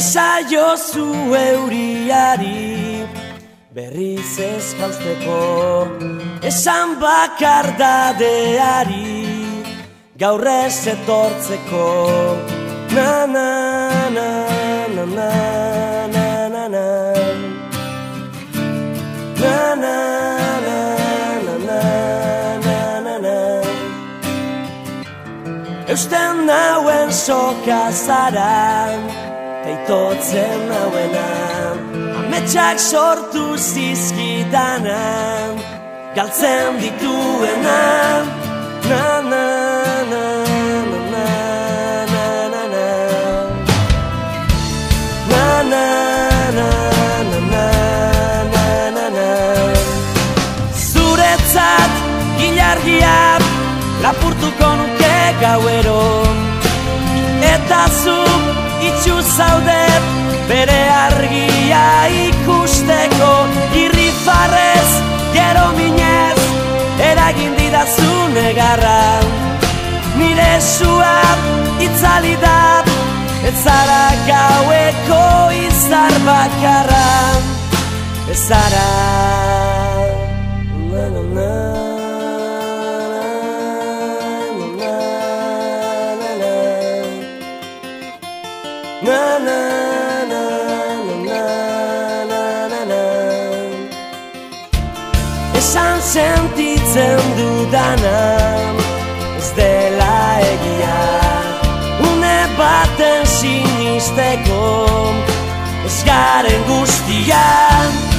Esaiozu euriari berriz ez jausteko, esan bakardadeari gaur ez etortzeko. Na na na na na na na na na na na na na na na. Eusten nauen soka zara, teitotzen nauena, ametsak sortu zizkidana, galtzen dituena. Na na na na na na na na na na na na na na. Zuretzat ilargiak lapurtuko nuke gauero, eta zu itxu zaudet bere argia ikusteko. Irrifarrez, gero minez, eragin didazu negarra. Nire suak itzali da, ez zara gaueko izar bakarra. Ez zara na na na na na na na na na na. Esan sentitzen dudana ez dela egia, une baten sinisteko ez garen guztian.